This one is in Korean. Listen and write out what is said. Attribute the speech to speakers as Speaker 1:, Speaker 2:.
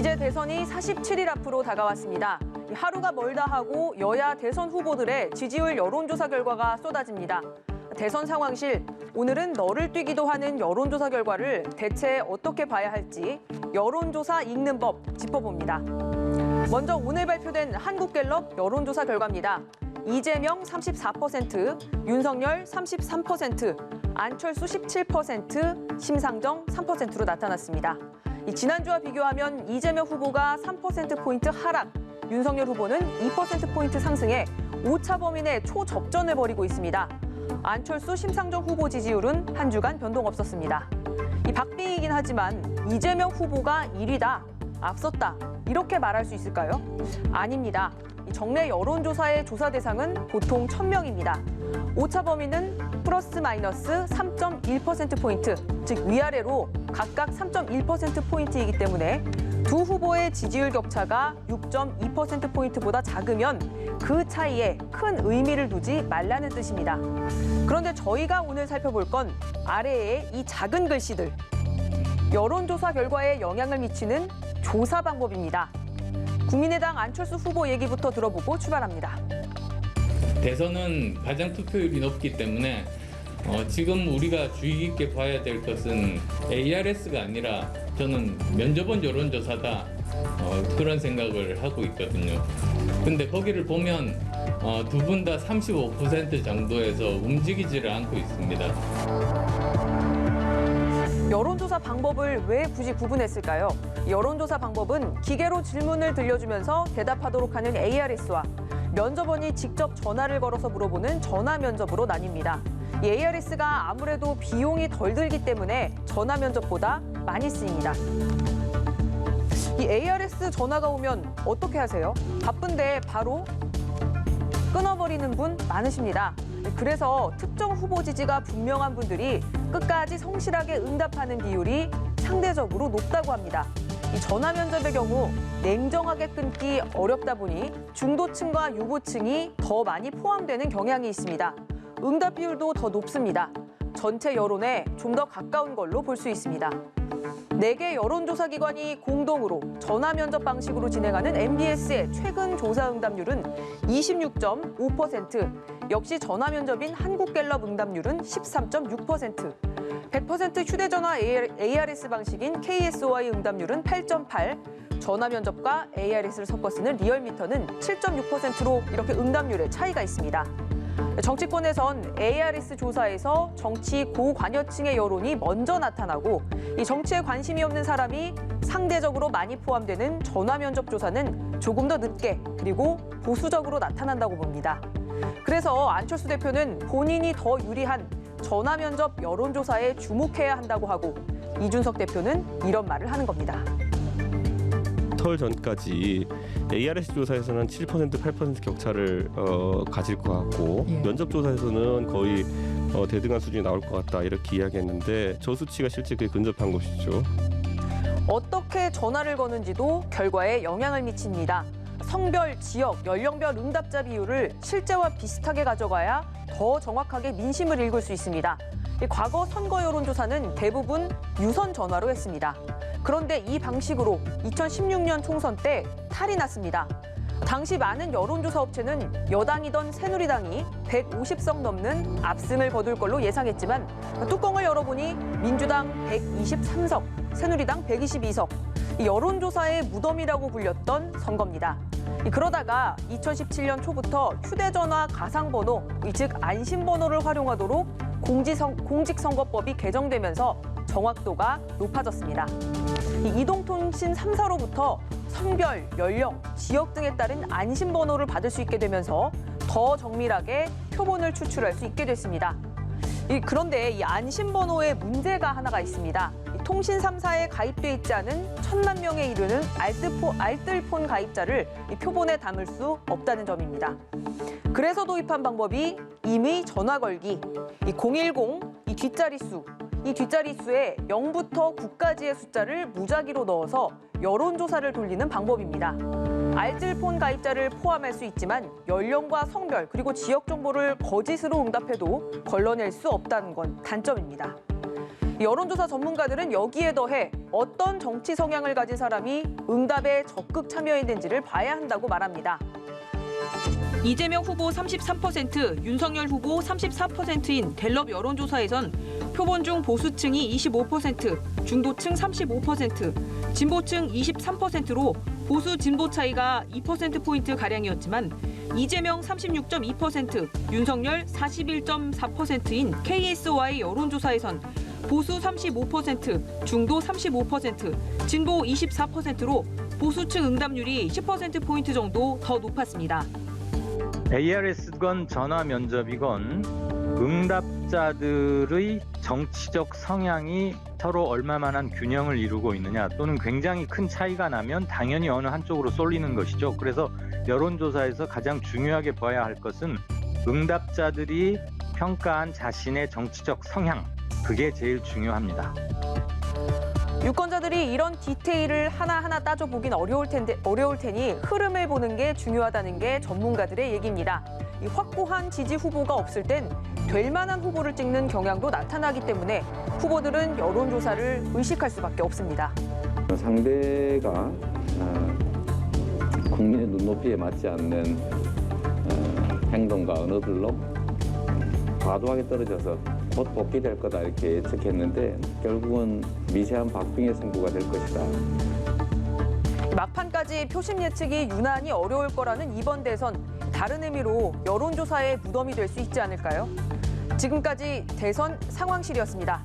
Speaker 1: 이제 대선이 47일 앞으로 다가왔습니다. 하루가 멀다 하고 여야 대선 후보들의 지지율 여론조사 결과가 쏟아집니다. 대선 상황실, 오늘은 너를 뛰기도 하는 여론조사 결과를 대체 어떻게 봐야 할지 여론조사 읽는 법 짚어봅니다. 먼저 오늘 발표된 한국갤럽 여론조사 결과입니다. 이재명 34%, 윤석열 33%, 안철수 17%, 심상정 3%로 나타났습니다. 지난주와 비교하면 이재명 후보가 3%포인트 하락, 윤석열 후보는 2%포인트 상승해 오차 범위 내 초접전을 벌이고 있습니다. 안철수, 심상정 후보 지지율은 한 주간 변동 없었습니다. 박빙이긴 하지만 이재명 후보가 1위다, 앞섰다, 이렇게 말할 수 있을까요? 아닙니다. 정례 여론조사의 조사 대상은 보통 1,000명입니다. 오차 범위는 플러스 마이너스 3.1%포인트, 즉 위아래로 각각 3.1%포인트이기 때문에 두 후보의 지지율 격차가 6.2%포인트보다 작으면 그 차이에 큰 의미를 두지 말라는 뜻입니다. 그런데 저희가 오늘 살펴볼 건 아래의 이 작은 글씨들. 여론조사 결과에 영향을 미치는 조사 방법입니다. 국민의당 안철수 후보 얘기부터 들어보고 출발합니다.
Speaker 2: 대선은 가장 투표율이 높기 때문에 지금 우리가 주의 깊게 봐야 될 것은 ARS가 아니라 저는 면접원 여론조사다 그런 생각을 하고 있거든요. 근데 거기를 보면 두 분 다 35% 정도에서 움직이지를 않고 있습니다.
Speaker 1: 여론조사 방법을 왜 굳이 구분했을까요? 여론조사 방법은 기계로 질문을 들려주면서 대답하도록 하는 ARS와 면접원이 직접 전화를 걸어서 물어보는 전화 면접으로 나뉩니다. 이 ARS가 아무래도 비용이 덜 들기 때문에 전화 면접보다 많이 쓰입니다. 이 ARS 전화가 오면 어떻게 하세요? 바쁜데 바로 끊어버리는 분 많으십니다. 그래서 특정 후보 지지가 분명한 분들이 끝까지 성실하게 응답하는 비율이 상대적으로 높다고 합니다. 이 전화 면접의 경우 냉정하게 끊기 어렵다 보니 중도층과 유보층이 더 많이 포함되는 경향이 있습니다. 응답 비율도 더 높습니다. 전체 여론에 좀 더 가까운 걸로 볼 수 있습니다. 4개 여론조사 기관이 공동으로 전화 면접 방식으로 진행하는 MBS의 최근 조사 응답률은 26.5%, 역시 전화 면접인 한국갤럽 응답률은 13.6%, 100% 휴대전화 ARS 방식인 KSOI 응답률은 8.8%, 전화 면접과 ARS를 섞어 쓰는 리얼미터는 7.6%로 이렇게 응답률에 차이가 있습니다. 정치권에선 ARS 조사에서 정치 고관여층의 여론이 먼저 나타나고 이 정치에 관심이 없는 사람이 상대적으로 많이 포함되는 전화 면접 조사는 조금 더 늦게 그리고 보수적으로 나타난다고 봅니다. 그래서 안철수 대표는 본인이 더 유리한 전화 면접 여론조사에 주목해야 한다고 하고 이준석 대표는 이런 말을 하는 겁니다.
Speaker 3: 설 전까지 ARS 조사에서는 7%, 8% 격차를 가질 것 같고 면접 조사에서는 거의 대등한 수준이 나올 것 같다 이렇게 이야기했는데 저 수치가 실제 그에 근접한 것이죠.
Speaker 1: 어떻게 전화를 거는지도 결과에 영향을 미칩니다. 성별, 지역, 연령별 응답자 비율을 실제와 비슷하게 가져가야 더 정확하게 민심을 읽을 수 있습니다. 과거 선거 여론조사는 대부분 유선 전화로 했습니다. 그런데 이 방식으로 2016년 총선 때 탈이 났습니다. 당시 많은 여론조사 업체는 여당이던 새누리당이 150석 넘는 압승을 거둘 걸로 예상했지만 뚜껑을 열어보니 민주당 123석, 새누리당 122석, 여론조사의 무덤이라고 불렸던 선거입니다. 그러다가 2017년 초부터 휴대전화 가상번호, 즉 안심번호를 활용하도록 공직선거법이 개정되면서 정확도가 높아졌습니다. 이동통신 3사로부터 성별, 연령, 지역 등에 따른 안심번호를 받을 수 있게 되면서 더 정밀하게 표본을 추출할 수 있게 됐습니다. 그런데 이 안심번호에 문제가 하나가 있습니다. 통신 3사에 가입돼 있지 않은 1,000만 명에 이르는 알뜰폰 가입자를 표본에 담을 수 없다는 점입니다. 그래서 도입한 방법이 임의 전화 걸기, 010, 이 뒷자릿수에 0부터 9까지의 숫자를 무작위로 넣어서 여론조사를 돌리는 방법입니다. 알뜰폰 가입자를 포함할 수 있지만 연령과 성별 그리고 지역 정보를 거짓으로 응답해도 걸러낼 수 없다는 건 단점입니다. 여론조사 전문가들은 여기에 더해 어떤 정치 성향을 가진 사람이 응답에 적극 참여했는지를 봐야 한다고 말합니다. 이재명 후보 33%, 윤석열 후보 34%인 갤럽 여론조사에선 표본 중 보수층이 25%, 중도층 35%, 진보층 23%로 보수 진보 차이가 2%포인트 가량이었지만 이재명 36.2%, 윤석열 41.4%인 KSOI 여론조사에선 보수 35%, 중도 35%, 진보 24%로 보수층 응답률이 10%포인트 정도 더 높았습니다.
Speaker 4: ARS건 전화 면접이건 응답자들의 정치적 성향이 서로 얼마만한 균형을 이루고 있느냐 또는 굉장히 큰 차이가 나면 당연히 어느 한쪽으로 쏠리는 것이죠. 그래서 여론조사에서 가장 중요하게 봐야 할 것은 응답자들이 평가한 자신의 정치적 성향, 그게 제일 중요합니다.
Speaker 1: 유권자들이 이런 디테일을 하나하나 따져보긴 어려울 테니 흐름을 보는 게 중요하다는 게 전문가들의 얘기입니다. 이 확고한 지지 후보가 없을 땐 될 만한 후보를 찍는 경향도 나타나기 때문에 후보들은 여론조사를 의식할 수밖에 없습니다.
Speaker 5: 상대가 국민의 눈높이에 맞지 않는 행동과 언어들로 과도하게 떨어져서 곧 복귀될 거다 이렇게 예측했는데 결국은 미세한 박빙의 승부가 될 것이다.
Speaker 1: 막판까지 표심 예측이 유난히 어려울 거라는 이번 대선, 다른 의미로 여론조사의 무덤이 될 수 있지 않을까요? 지금까지 대선 상황실이었습니다.